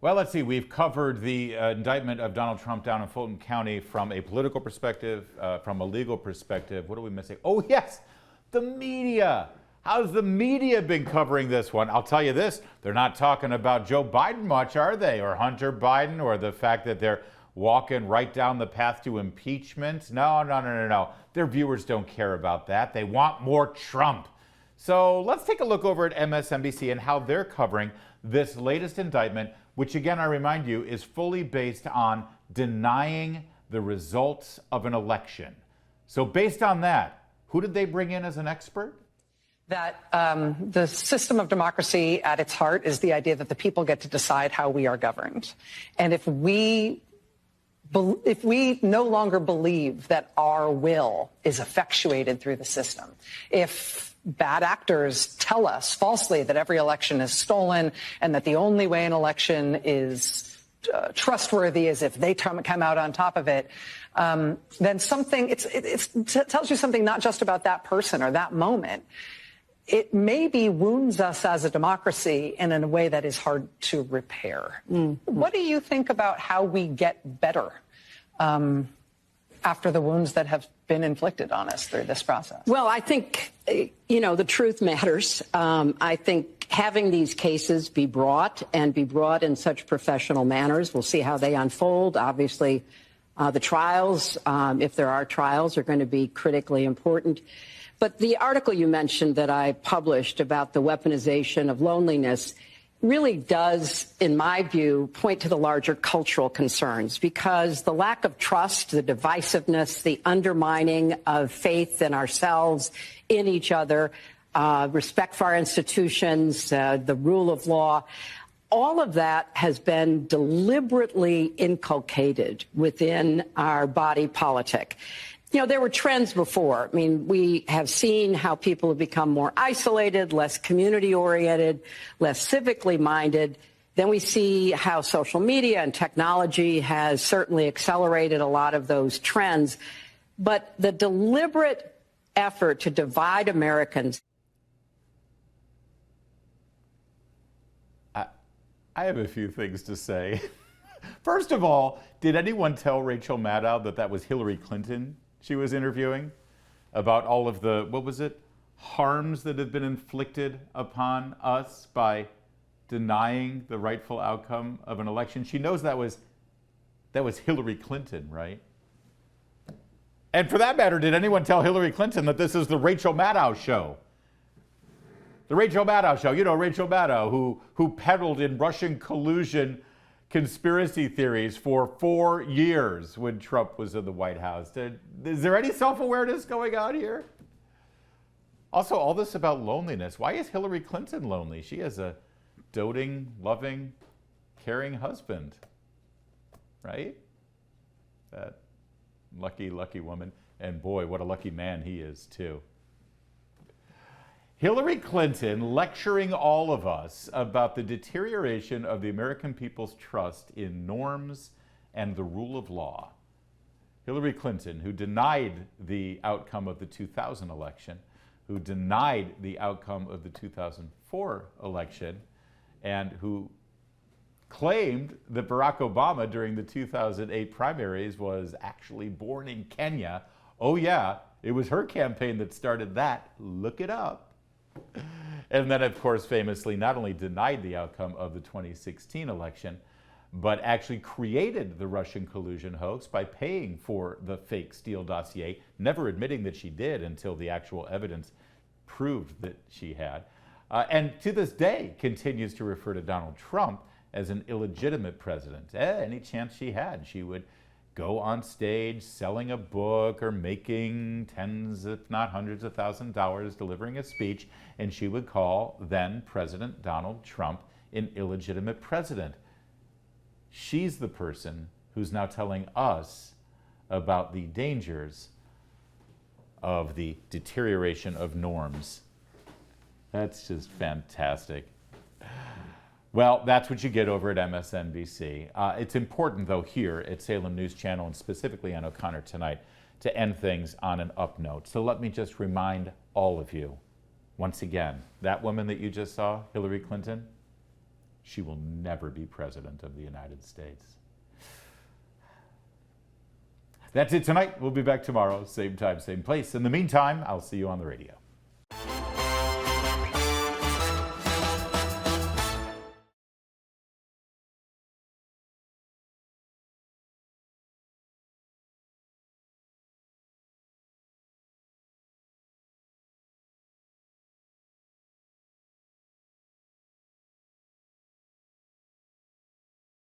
Well, let's see. We've covered the indictment of Donald Trump down in Fulton County from a political perspective, from a legal perspective. What are we missing? Oh, yes, the media. How's the media been covering this one? I'll tell you this. They're not talking about Joe Biden much, are they? Or Hunter Biden, or the fact that they're walking right down the path to impeachment. No. Their viewers don't care about that. They want more Trump. So let's take a look over at MSNBC and how they're covering this latest indictment, which again, I remind you, is fully based on denying the results of an election. So based on that, who did they bring in as an expert? That the system of democracy at its heart is the idea that the people get to decide how we are governed. And if we no longer believe that our will is effectuated through the system, if bad actors tell us falsely that every election is stolen and that the only way an election is trustworthy is if they come out on top of it, then something, it tells you something not just about that person or that moment. It maybe wounds us as a democracy in a way that is hard to repair. What do you think about how we get better after the wounds that have been inflicted on us through this process? Well, I think, the truth matters. I think having these cases be brought in such professional manners, we'll see how they unfold. Obviously, the trials, if there are trials, are going to be critically important. But the article you mentioned that I published about the weaponization of loneliness really does, in my view, point to the larger cultural concerns, because the lack of trust, the divisiveness, the undermining of faith in ourselves, in each other, respect for our institutions, the rule of law, all of that has been deliberately inculcated within our body politic. There were trends before. I mean, we have seen how people have become more isolated, less community-oriented, less civically minded. Then we see how social media and technology has certainly accelerated a lot of those trends. But the deliberate effort to divide Americans. I have a few things to say. First of all, did anyone tell Rachel Maddow that that was Hillary Clinton she was interviewing, about all of the, harms that have been inflicted upon us by denying the rightful outcome of an election? She knows that was Hillary Clinton, right? And for that matter, did anyone tell Hillary Clinton that this is the Rachel Maddow show? The Rachel Maddow show. Rachel Maddow, who peddled in Russian collusion conspiracy theories for 4 years when Trump was in the White House. Is there any self-awareness going on here? Also, all this about loneliness. Why is Hillary Clinton lonely? She has a doting, loving, caring husband, right? That lucky, lucky woman. And boy, what a lucky man he is, too. Hillary Clinton lecturing all of us about the deterioration of the American people's trust in norms and the rule of law. Hillary Clinton, who denied the outcome of the 2000 election, who denied the outcome of the 2004 election, and who claimed that Barack Obama during the 2008 primaries was actually born in Kenya. Oh yeah, it was her campaign that started that. Look it up. And then, of course, famously not only denied the outcome of the 2016 election, but actually created the Russian collusion hoax by paying for the fake Steele dossier, never admitting that she did until the actual evidence proved that she had. And to this day continues to refer to Donald Trump as an illegitimate president. Any chance she had, she would go on stage selling a book or making tens, if not hundreds of thousands of dollars delivering a speech, and she would call then President Donald Trump an illegitimate president. She's the person who's now telling us about the dangers of the deterioration of norms. That's just fantastic. Well, that's what you get over at MSNBC. It's important, though, here at Salem News Channel, and specifically on O'Connor Tonight, to end things on an up note. So let me just remind all of you, once again, that woman that you just saw, Hillary Clinton, she will never be president of the United States. That's it tonight. We'll be back tomorrow, same time, same place. In the meantime, I'll see you on the radio.